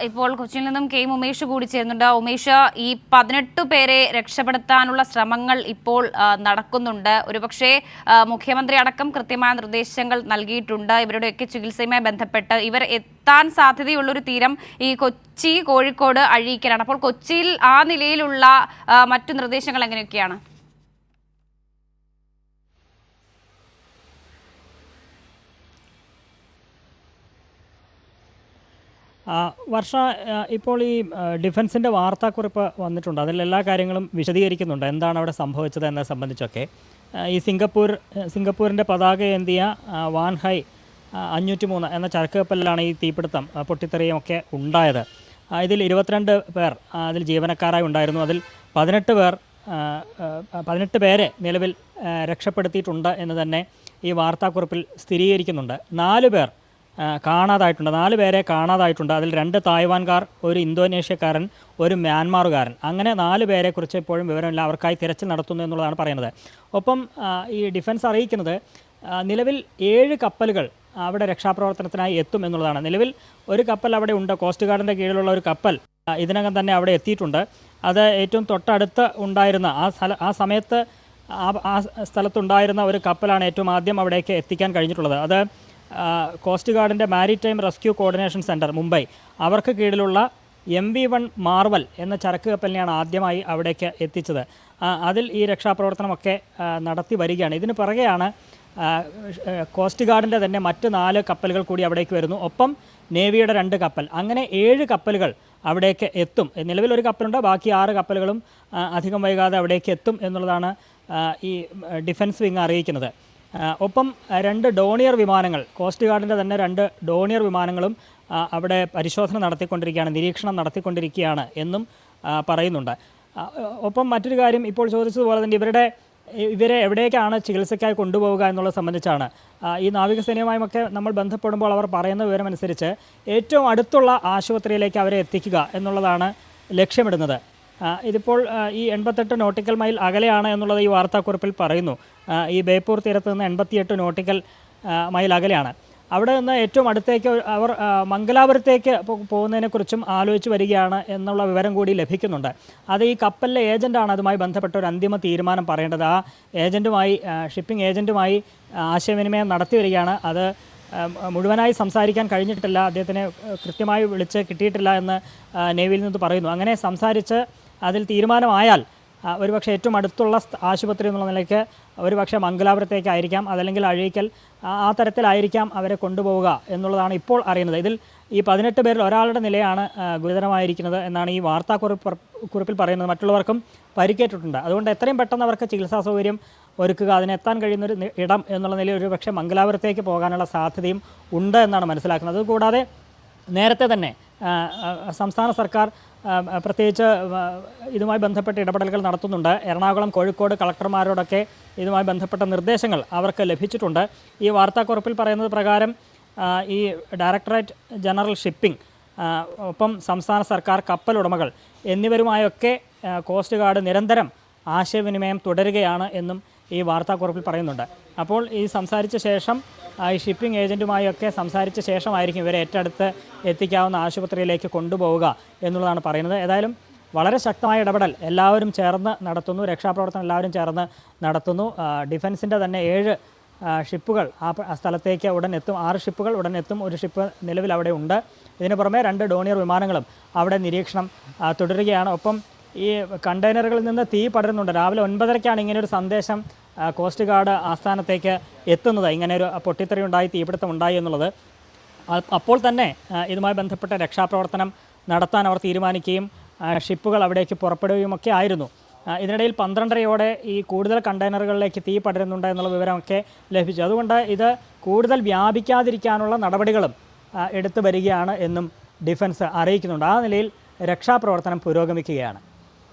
ഇപ്പോൾ കൊച്ചിയിൽ നിന്നും കെ ഉമേഷ് കൂടി ചേരുന്നുണ്ട്. ഉമേഷ്, ഈ 18 പേരെ രക്ഷപ്പെടുത്താനുള്ള ശ്രമങ്ങൾ ഇപ്പോൾ നടക്കുന്നുണ്ട്. ഒരുപക്ഷെ മുഖ്യമന്ത്രി അടക്കം കൃത്യമായ നിർദ്ദേശങ്ങൾ നൽകിയിട്ടുണ്ട്. ഇവരുടെയൊക്കെ ചികിത്സയുമായി ബന്ധപ്പെട്ട് ഇവർ എത്താൻ സാധ്യതയുള്ളൊരു തീരം ഈ കൊച്ചി, കോഴിക്കോട്, അഴീക്കലാണ്. അപ്പോൾ കൊച്ചിയിൽ ആ നിലയിലുള്ള മറ്റു നിർദ്ദേശങ്ങൾ എങ്ങനെയൊക്കെയാണ്? വർഷ, ഇപ്പോൾ ഈ ഡിഫൻസിൻ്റെ വാർത്താക്കുറിപ്പ് വന്നിട്ടുണ്ട്. അതിൽ എല്ലാ കാര്യങ്ങളും വിശദീകരിക്കുന്നുണ്ട്, എന്താണ് അവിടെ സംഭവിച്ചത് എന്നത് സംബന്ധിച്ചൊക്കെ. ഈ സിംഗപ്പൂരിൻ്റെ പതാക ഏന്തിയ വാൻഹൈ 503 എന്ന ചരക്ക് കപ്പലിലാണ് ഈ തീപിടുത്തം, പൊട്ടിത്തെറിയും ഒക്കെ ഉണ്ടായത്. ഇതിൽ 22 പേർ അതിൽ ജീവനക്കാരായി ഉണ്ടായിരുന്നു. അതിൽ 18 പേരെ നിലവിൽ രക്ഷപ്പെടുത്തിയിട്ടുണ്ട് എന്ന് തന്നെ ഈ വാർത്താക്കുറിപ്പിൽ സ്ഥിരീകരിക്കുന്നുണ്ട്. 4 പേർ കാണാതായിട്ടുണ്ട്. 4 പേരെ കാണാതായിട്ടുണ്ട്. അതിൽ 2 തായ്വാൻകാർ, ഒരു ഇന്തോനേഷ്യക്കാരൻ, ഒരു മ്യാൻമാറുകാരൻ. അങ്ങനെ 4 പേരെക്കുറിച്ച് ഇപ്പോഴും വിവരമില്ല. അവർക്കായി തിരച്ചിൽ നടത്തുന്നു എന്നുള്ളതാണ് പറയുന്നത്. ഒപ്പം ഈ ഡിഫൻസ് അറിയിക്കുന്നത് നിലവിൽ 7 കപ്പലുകൾ അവിടെ രക്ഷാപ്രവർത്തനത്തിനായി എത്തും എന്നുള്ളതാണ്. നിലവിൽ ഒരു കപ്പൽ അവിടെ ഉണ്ട്. കോസ്റ്റ് ഗാർഡിൻ്റെ കീഴിലുള്ള ഒരു കപ്പൽ ഇതിനകം തന്നെ അവിടെ എത്തിയിട്ടുണ്ട്. അത് ഏറ്റവും തൊട്ടടുത്ത് ഉണ്ടായിരുന്ന ആ സമയത്ത് ആ സ്ഥലത്തുണ്ടായിരുന്ന ഒരു കപ്പലാണ് ഏറ്റവും ആദ്യം അവിടേക്ക് എത്തിക്കാൻ കഴിഞ്ഞിട്ടുള്ളത്. അത് കോസ്റ്റ് ഗാർഡിൻ്റെ maritime rescue coordination centre Mumbai, അവർക്ക് കീഴിലുള്ള MV1 മാർവൽ എന്ന ചരക്ക് കപ്പലിനെയാണ് ആദ്യമായി അവിടേക്ക് എത്തിച്ചത്. അതിൽ ഈ രക്ഷാപ്രവർത്തനമൊക്കെ നടത്തി വരികയാണ്. ഇതിന് പിറകെയാണ് കോസ്റ്റ് ഗാർഡിൻ്റെ തന്നെ മറ്റ് 4 കപ്പലുകൾ കൂടി അവിടേക്ക് വരുന്നു. ഒപ്പം നേവിയുടെ 2 കപ്പൽ. അങ്ങനെ 7 കപ്പലുകൾ അവിടേക്ക് എത്തും. നിലവിൽ ഒരു കപ്പലുണ്ട്, ബാക്കി 6 കപ്പലുകളും അധികം വൈകാതെ അവിടേക്ക് എത്തും എന്നുള്ളതാണ് ഈ ഡിഫൻസ് വിങ് അറിയിക്കുന്നത്. ഒപ്പം 2 ഡോണിയർ വിമാനങ്ങൾ, കോസ്റ്റ് ഗാർഡിൻ്റെ തന്നെ 2 ഡോണിയർ വിമാനങ്ങളും അവിടെ പരിശോധന നടത്തിക്കൊണ്ടിരിക്കുകയാണ്, നിരീക്ഷണം നടത്തിക്കൊണ്ടിരിക്കുകയാണ് എന്നും പറയുന്നുണ്ട്. ഒപ്പം മറ്റൊരു കാര്യം ഇപ്പോൾ ചോദിച്ചതുപോലെ തന്നെ ഇവരെ എവിടേക്കാണ് ചികിത്സയ്ക്കായി കൊണ്ടുപോവുക എന്നുള്ളത് സംബന്ധിച്ചാണ്. ഈ നാവികസേനയുമായുമൊക്കെ നമ്മൾ ബന്ധപ്പെടുമ്പോൾ അവർ പറയുന്ന വിവരമനുസരിച്ച് ഏറ്റവും അടുത്തുള്ള ആശുപത്രിയിലേക്ക് അവരെ എത്തിക്കുക എന്നുള്ളതാണ് ലക്ഷ്യമിടുന്നത്. ഇതിപ്പോൾ ഈ 88 നോട്ടിക്കൽ മൈൽ അകലെയാണ് എന്നുള്ളത് ഈ വാർത്താക്കുറിപ്പിൽ പറയുന്നു. ഈ ബേപ്പൂർ തീരത്ത് നിന്ന് 88 നോട്ടിക്കൽ മൈൽ അകലെയാണ്. അവിടെ നിന്ന് ഏറ്റവും അടുത്തേക്ക് അവർ മംഗലാപുരത്തേക്ക് പോകുന്നതിനെക്കുറിച്ചും ആലോചിച്ച് വരികയാണ് എന്നുള്ള വിവരം കൂടി ലഭിക്കുന്നുണ്ട്. അത് ഈ കപ്പലിലെ ഏജൻറ്റാണ് അതുമായി ബന്ധപ്പെട്ട ഒരു അന്തിമ തീരുമാനം പറയേണ്ടത്. ആ ഏജൻറ്റുമായി, ഷിപ്പിംഗ് ഏജൻറ്റുമായി ആശയവിനിമയം നടത്തി വരികയാണ്. അത് മുഴുവനായി സംസാരിക്കാൻ കഴിഞ്ഞിട്ടില്ല, അദ്ദേഹത്തിനെ കൃത്യമായി വിളിച്ച് കിട്ടിയിട്ടില്ല എന്ന് നേവിയിൽ നിന്ന് പറയുന്നു. അങ്ങനെ സംസാരിച്ച് അതിൽ തീരുമാനമായാൽ ഒരുപക്ഷെ ഏറ്റവും അടുത്തുള്ള ആശുപത്രി എന്നുള്ള നിലയ്ക്ക് ഒരുപക്ഷെ മംഗലാപുരത്തേക്കായിരിക്കാം, അതല്ലെങ്കിൽ അഴീക്കൽ, ആ തരത്തിലായിരിക്കാം അവരെ കൊണ്ടുപോവുക എന്നുള്ളതാണ് ഇപ്പോൾ അറിയുന്നത്. ഇതിൽ ഈ 18 പേരിൽ ഒരാളുടെ നിലയാണ് ഗുരുതരമായിരിക്കുന്നത് എന്നാണ് ഈ വാർത്താക്കുറിപ്പിൽ പറയുന്നത്. മറ്റുള്ളവർക്കും പരിക്കേറ്റിട്ടുണ്ട്. അതുകൊണ്ട് എത്രയും പെട്ടെന്ന് അവർക്ക് ചികിത്സാ സൗകര്യം ഒരുക്കുക, അതിനെത്താൻ കഴിയുന്നൊരു ഇടം എന്നുള്ള നിലയിൽ ഒരുപക്ഷെ മംഗലാപുരത്തേക്ക് പോകാനുള്ള സാധ്യതയും ഉണ്ട് എന്നാണ് മനസ്സിലാക്കുന്നത്. അതുകൂടാതെ നേരത്തെ തന്നെ സംസ്ഥാന സർക്കാർ പ്രത്യേകിച്ച് ഇതുമായി ബന്ധപ്പെട്ട ഇടപെടലുകൾ നടത്തുന്നുണ്ട്. എറണാകുളം, കോഴിക്കോട് കളക്ടർമാരോടൊക്കെ ഇതുമായി ബന്ധപ്പെട്ട നിർദ്ദേശങ്ങൾ അവർക്ക് ലഭിച്ചിട്ടുണ്ട്. ഈ വാർത്താക്കുറിപ്പിൽ പറയുന്നത് പ്രകാരം ഈ ഡയറക്ടറേറ്റ് ജനറൽ ഷിപ്പിംഗ്, ഒപ്പം സംസ്ഥാന സർക്കാർ, കപ്പൽ ഉടമകൾ എന്നിവരുമായൊക്കെ കോസ്റ്റ് ഗാർഡ് നിരന്തരം ആശയവിനിമയം തുടരുകയാണ് എന്നും ഈ വാർത്താക്കുറിപ്പിൽ പറയുന്നുണ്ട്. അപ്പോൾ ഈ സംസാരിച്ച ശേഷം ഈ ഷിപ്പിംഗ് ഏജൻറ്റുമായൊക്കെ സംസാരിച്ച ശേഷമായിരിക്കും ഇവരെ ഏറ്റെടുത്ത് എത്തിക്കാവുന്ന ആശുപത്രിയിലേക്ക് കൊണ്ടുപോവുക എന്നുള്ളതാണ് പറയുന്നത്. ഏതായാലും വളരെ ശക്തമായ ഇടപെടൽ എല്ലാവരും ചേർന്ന് നടത്തുന്നു, രക്ഷാപ്രവർത്തനം എല്ലാവരും ചേർന്ന് നടത്തുന്നു. ഡിഫൻസിൻ്റെ തന്നെ 7 ഷിപ്പുകൾ ആ സ്ഥലത്തേക്ക് ഉടൻ എത്തും. 6 ഷിപ്പുകൾ ഉടൻ എത്തും. ഒരു ഷിപ്പ് നിലവിൽ അവിടെ ഉണ്ട്. ഇതിന് പുറമെ 2 ഡോണിയർ വിമാനങ്ങളും അവിടെ നിരീക്ഷണം തുടരുകയാണ്. ഒപ്പം ഈ കണ്ടെയ്നറുകളിൽ നിന്ന് തീ പടരുന്നുണ്ട്. രാവിലെ 9:30-ക്കാണ് ഇങ്ങനെയൊരു സന്ദേശം കോസ്റ്റ് ഗാർഡ് ആസ്ഥാനത്തേക്ക് എത്തുന്നത്, ഇങ്ങനെയൊരു പൊട്ടിത്തെറി ഉണ്ടായി, തീപിടുത്തം ഉണ്ടായി എന്നുള്ളത്. അപ്പോൾ തന്നെ ഇതുമായി ബന്ധപ്പെട്ട രക്ഷാപ്രവർത്തനം നടത്താൻ അവർ തീരുമാനിക്കുകയും ഷിപ്പുകൾ അവിടേക്ക് പുറപ്പെടുകയുമൊക്കെ ആയിരുന്നു. ഇതിനിടയിൽ 12:30-യോടെ ഈ കൂടുതൽ കണ്ടെയ്നറുകളിലേക്ക് തീ പടരുന്നുണ്ട് എന്നുള്ള വിവരമൊക്കെ ലഭിച്ചു. അതുകൊണ്ട് ഇത് കൂടുതൽ വ്യാപിക്കാതിരിക്കാനുള്ള നടപടികളും എടുത്തു വരികയാണ് എന്നും ഡിഫൻസ് അറിയിക്കുന്നുണ്ട്. ആ നിലയിൽ രക്ഷാപ്രവർത്തനം പുരോഗമിക്കുകയാണ്.